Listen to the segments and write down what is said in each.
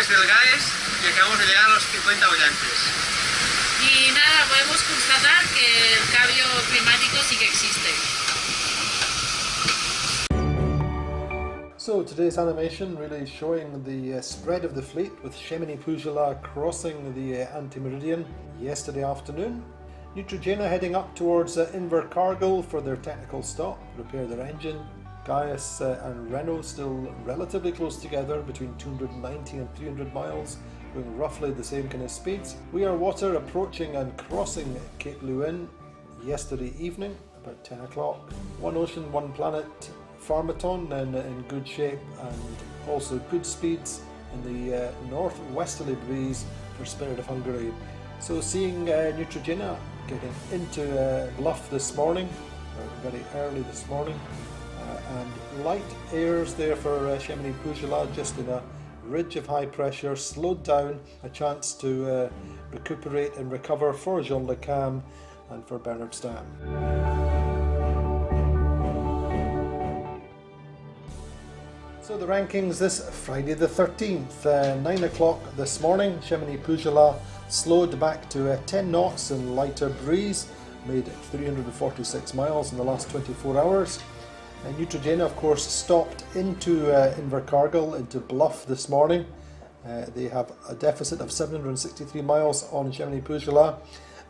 desde el GAES y acabamos de llegar a los 50 brillantes. Y nada, podemos constatar que el cambio climático sí que existe. So today's animation really showing the spread of the fleet with Shemini Pujala crossing the Anti-Meridian yesterday afternoon. Neutrogena heading up towards Invercargill for their technical stop, repair their engine. Gaius and Renault still relatively close together, between 290 and 300 miles, going roughly the same kind of speeds. We are Water approaching and crossing Cape Lewin yesterday evening, about 10 o'clock. One Ocean, One Planet Pharmaton in good shape and also good speeds in the northwesterly breeze for Spirit of Hungary. So seeing Neutrogena getting into Bluff this morning, or very early this morning, and light airs there for Shemini Pujala, just in a ridge of high pressure, slowed down, a chance to recuperate and recover for Jean Le Cam and for Bernard Stam. So the rankings this Friday the 13th, 9 o'clock this morning, Shemini Pujala slowed back to 10 knots in lighter breeze, made 346 miles in the last 24 hours. Neutrogena of course stopped into Invercargill, into Bluff this morning. They have a deficit of 763 miles on Shemini Pujala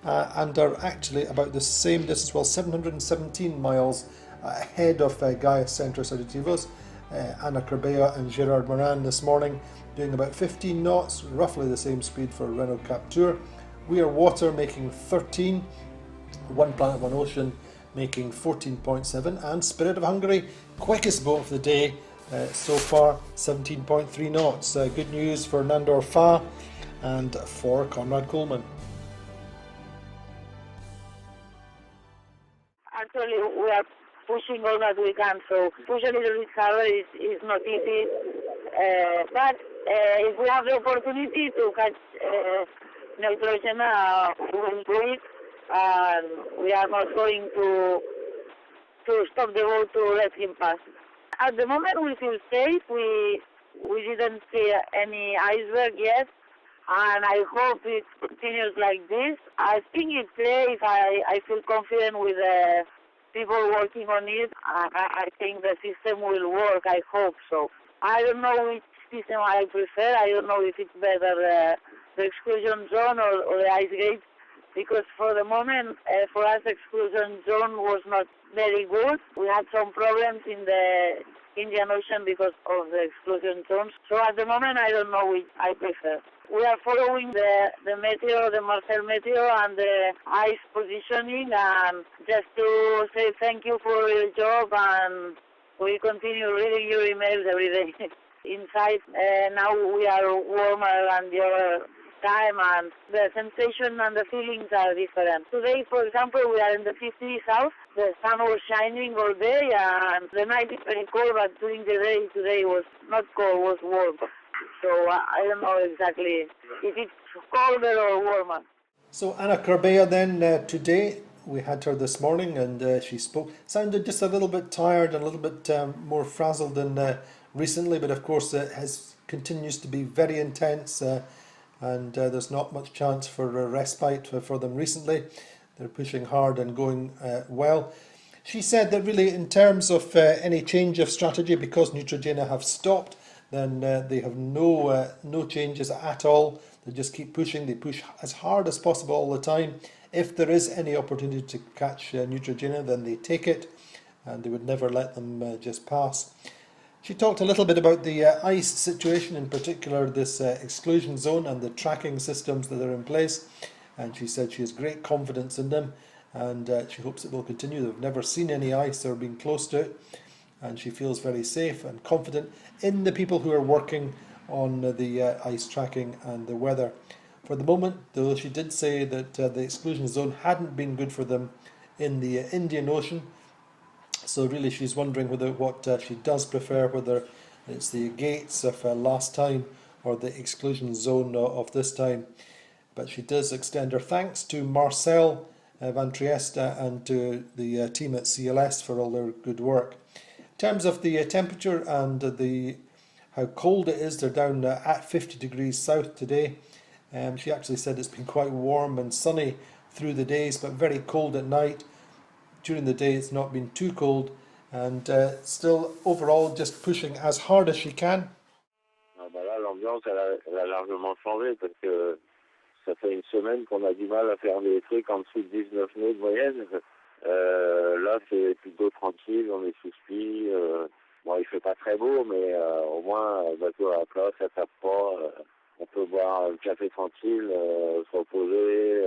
and are actually about the same distance, well 717 miles ahead of Gaius Centros Aditivos. Ana Corbea and Gerard Morin this morning doing about 15 knots, roughly the same speed for Renault Captur. We are Water making 13, One Planet One Ocean making 14.7, and Spirit of Hungary, quickest boat of the day so far, 17.3 knots. Good news for Nandor Fa and for Conrad Coleman. Actually, we are pushing all that we can, so push a little bit harder is not easy. But if we have the opportunity to catch Neutrogena, we will do it. And we are not going to stop the boat to let him pass. At the moment we feel safe. We didn't see any iceberg yet, and I hope it continues like this. I think it's safe. I feel confident with the people working on it. I think the system will work. I hope so. I don't know which system I prefer. I don't know if it's better the exclusion zone or the ice gate. Because for the moment, for us, exclusion zone was not very good. We had some problems in the Indian Ocean because of the exclusion zones. So at the moment, I don't know which I prefer. We are following the meteor, the Marcel meteor, and the ice positioning, and just to say thank you for your job, and we continue reading your emails every day. Inside, now we are warmer than the other time, and the sensation and the feelings are different. Today, for example, we are in the 50 south. The sun was shining all day, and the night is very cold, but during the day today was not cold, was warm. So I don't know exactly if it's colder or warmer. So Ana Corbea then today, we had her this morning and she sounded just a little bit tired and a little bit more frazzled than recently, but of course continues to be very intense. And there's not much chance for a respite for them recently. They're pushing hard and going well. She said that really in terms of any change of strategy, because Neutrogena have stopped, then they have no changes at all. They just keep pushing. They push as hard as possible all the time. If there is any opportunity to catch Neutrogena, then they take it, and they would never let them just pass. She talked a little bit about the ice situation, in particular this exclusion zone and the tracking systems that are in place, and she said she has great confidence in them, and she hopes it will continue. They've never seen any ice or been close to it, and she feels very safe and confident in the people who are working on the ice tracking and the weather. For the moment, though, she did say that the exclusion zone hadn't been good for them in the Indian Ocean. So really she's wondering what she does prefer, whether it's the gates of last time or the exclusion zone of this time. But she does extend her thanks to Marcel Van Trieste and to the team at CLS for all their good work. In terms of the temperature and the how cold it is. They're down at 50 degrees south today. She actually said it's been quite warm and sunny through the days, but very cold at night. During the day it's not been too cold, and still overall just pushing as hard as she can. Ah bah là, l'ambiance, elle a largement changé parce que ça fait une semaine qu'on a du mal à faire des trucs en dessous de 19 nœuds de moyenne. Là, c'est plutôt tranquille, on est sous spi. Bon, il fait pas très beau, mais au moins, le bateau à la place, ça tape pas. On peut boire un café tranquille, se reposer.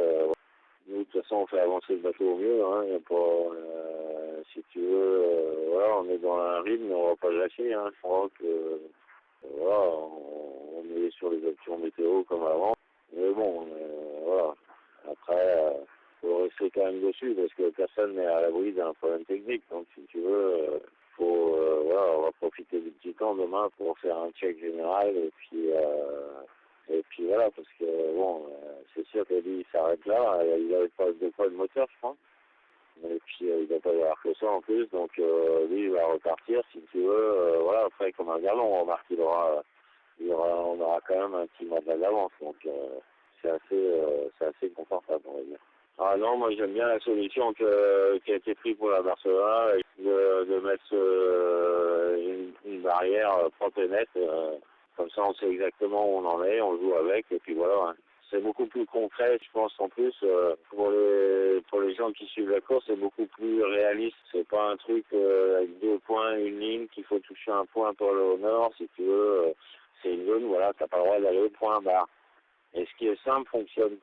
Nous, de toute façon, on fait avancer le bateau au mieux. Hein. Y a pas, si tu veux, voilà, on est dans un rythme, mais on va pas lâcher. Hein. Je crois que voilà, on est sur les options météo comme avant. Mais bon, voilà. Après, faut rester quand même dessus parce que personne n'est à l'abri d'un problème technique. Donc, si tu veux, voilà, on va profiter du petit temps demain pour faire un check général et puis voilà, parce que bon, c'est sûr que lui, il s'arrête là. Il n'avait pas de moteur, je crois. Et puis, il va pas y avoir que ça en plus. Donc, lui, il va repartir, si tu veux. Voilà, après, comme un galon, on remarque qu'il on aura quand même un petit mois d'avance. Donc, c'est assez confortable, on va dire. Ah non, moi, j'aime bien la solution qui a été prise pour la Barcelone, de mettre une barrière propre et nette. Comme ça, on sait exactement où on en est, on joue avec, et puis voilà. Hein. C'est beaucoup plus concret, je pense, en plus, pour les gens qui suivent la course, c'est beaucoup plus réaliste. C'est pas un truc avec 2 points, une ligne, qu'il faut toucher un point pour aller au nord, si tu veux. C'est une zone, voilà, t'as pas le droit d'aller au point barre. Et ce qui est simple fonctionne.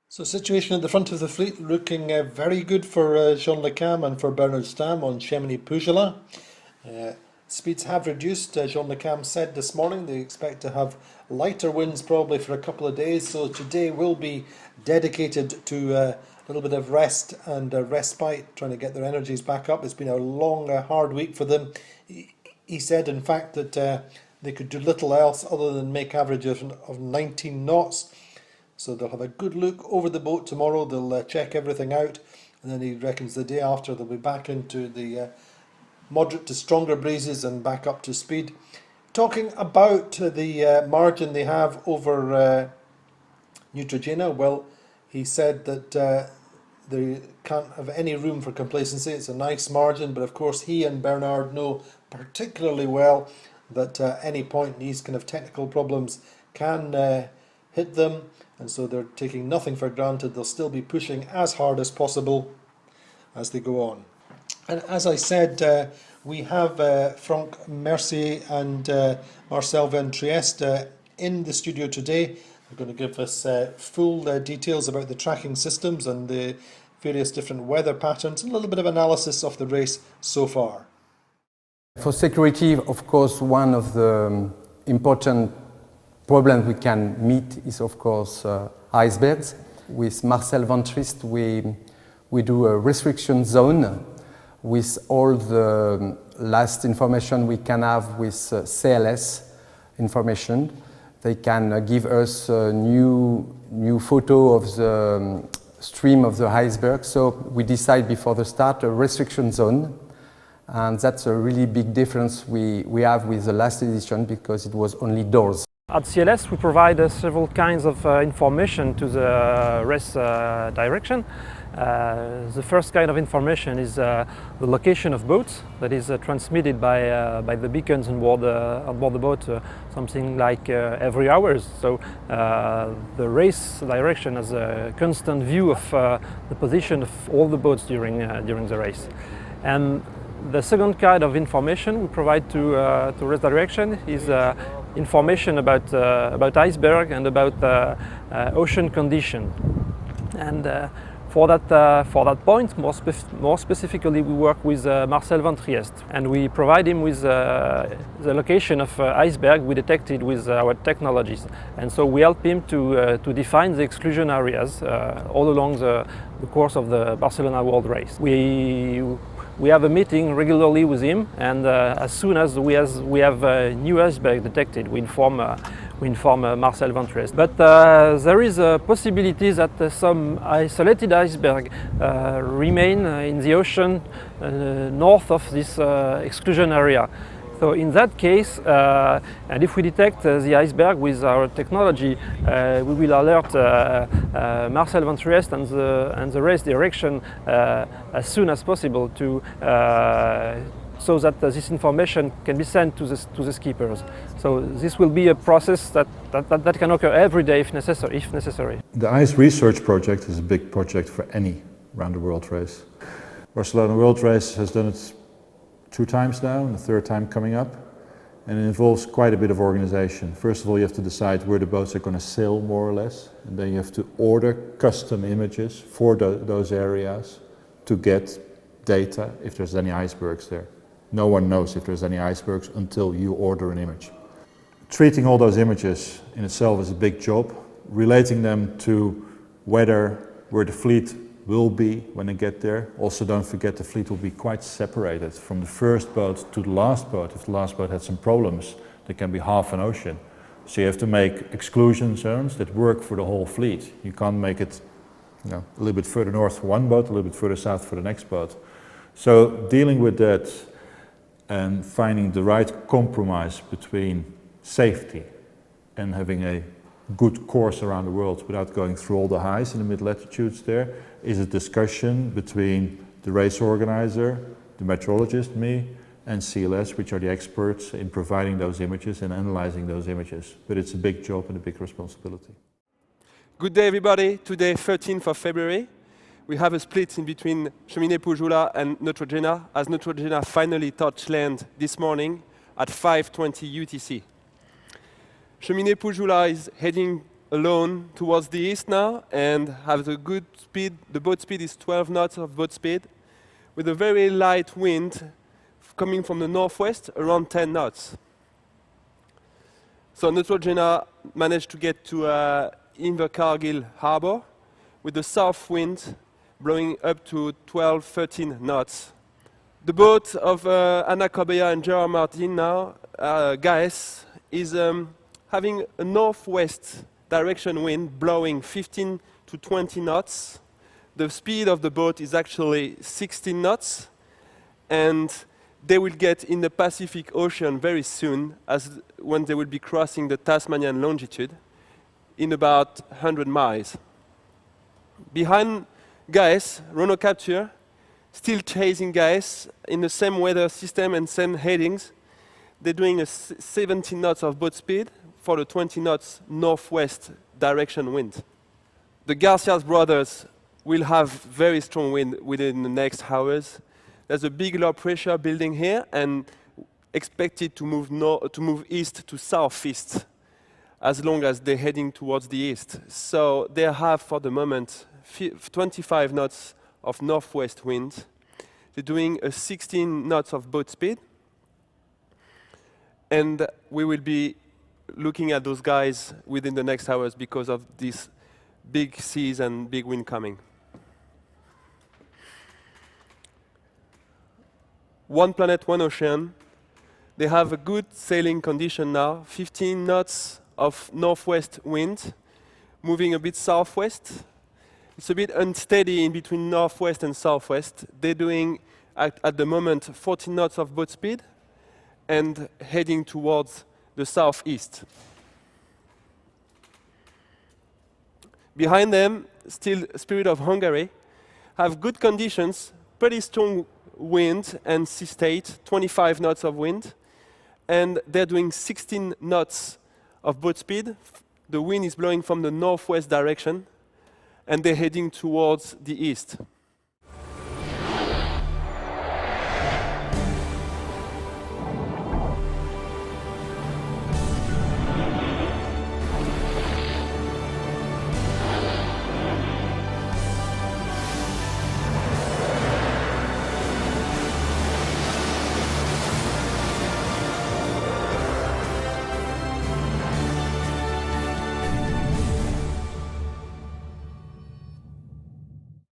So situation at the front of the fleet looking very good for Jean Le Cam and for Bernard Stamm on Chamonix Pougelat. Speeds have reduced. Jean Le Cam said this morning they expect to have lighter winds probably for a couple of days, so today will be dedicated to a little bit of rest and respite, trying to get their energies back up. It's been a long, hard week for them. He said, in fact, that they could do little else other than make averages of 19 knots. So they'll have a good look over the boat tomorrow. They'll check everything out, and then he reckons the day after they'll be back into the moderate to stronger breezes and back up to speed. Talking about the margin they have over Neutrogena, well, he said that they can't have any room for complacency. It's a nice margin, but of course he and Bernard know particularly well that any point these kind of technical problems can hit them, and so they're taking nothing for granted. They'll still be pushing as hard as possible as they go on. And as I said, we have Franck Mercier and Marcel Van Trieste in the studio today. They're going to give us full details about the tracking systems and the various different weather patterns, and a little bit of analysis of the race so far. For security, of course, one of the important problems we can meet is, of course, icebergs. With Marcel Van Trieste, we do a restriction zone with all the last information we can have with CLS information. They can give us a new photo of the stream of the iceberg. So we decide before the start a restriction zone. And that's a really big difference we have with the last edition, because it was only doors. At CLS, we provide several kinds of information to the race direction. The first kind of information is the location of boats, that is transmitted by the beacons on board the boat, something like every hour. So the race direction has a constant view of the position of all the boats during the race. And the second kind of information we provide to race direction is information about iceberg and about ocean condition. And for that point, more specifically, we work with Marcel Van Trieste, and we provide him with the location of iceberg we detected with our technologies. And so we help him to define the exclusion areas all along the course of the Barcelona World Race. We have a meeting regularly with him, and as soon as we have a new iceberg detected, we inform Marcel Van Trieste. But there is a possibility that some isolated iceberg remain in the ocean north of this exclusion area. So in that case, and if we detect the iceberg with our technology, we will alert Marcel Van Trieste and the race direction as soon as possible to so that this information can be sent to the skippers. So this will be a process that can occur every day if necessary. The ICE research project is a big project for any round-the-world race. Barcelona World Race has done it 2 times now, and the 3rd time coming up, and it involves quite a bit of organization. First of all, you have to decide where the boats are going to sail, more or less, and then you have to order custom images for those areas to get data if there's any icebergs there. No one knows if there's any icebergs until you order an image. Treating all those images in itself is a big job. Relating them to weather, where the fleet will be when they get there. Also, don't forget the fleet will be quite separated from the first boat to the last boat. If the last boat had some problems, there can be half an ocean. So you have to make exclusion zones that work for the whole fleet. You can't make it, a little bit further north for one boat, a little bit further south for the next boat. So dealing with that and finding the right compromise between safety and having a good course around the world without going through all the highs in the mid-latitudes there is a discussion between the race organizer, the meteorologist, me, and CLS, which are the experts in providing those images and analyzing those images. But it's a big job and a big responsibility. Good day, everybody. Today, 13th of February. We have a split in between Cheminée Poujoula and Neutrogena, as Neutrogena finally touched land this morning at 5:20 UTC. Cheminée Poujoula is heading alone towards the east now and has a good speed. The boat speed is 12 knots of boat speed, with a very light wind coming from the northwest, around 10 knots. So Neutrogena managed to get to Invercargill Harbour with the south wind blowing up to 12, 13 knots. The boat of Anna Corbella and Gerard Martin now, Gaes, is having a northwest direction wind blowing 15 to 20 knots. The speed of the boat is actually 16 knots, and they will get in the Pacific Ocean very soon, as when they will be crossing the Tasmanian longitude in about 100 miles. Behind Gaes, Renault Capture, still chasing Gaes in the same weather system and same headings. They're doing a 17 knots of boat speed for the 20 knots northwest direction wind. The Garcia brothers will have very strong wind within the next hours. There's a big low pressure building here and expected to move east to southeast as long as they're heading towards the east. So they have for the moment 25 knots of northwest wind. They're doing a 16 knots of boat speed. And we will be looking at those guys within the next hours because of these big seas and big wind coming. One planet, one ocean. They have a good sailing condition now, 15 knots of northwest wind, moving a bit southwest. It's a bit unsteady in between northwest and southwest. They're doing, at the moment, 14 knots of boat speed and heading towards the southeast. Behind them, still Spirit of Hungary, have good conditions, pretty strong wind and sea state, 25 knots of wind, and they're doing 16 knots of boat speed. The wind is blowing from the northwest direction, and they're heading towards the east.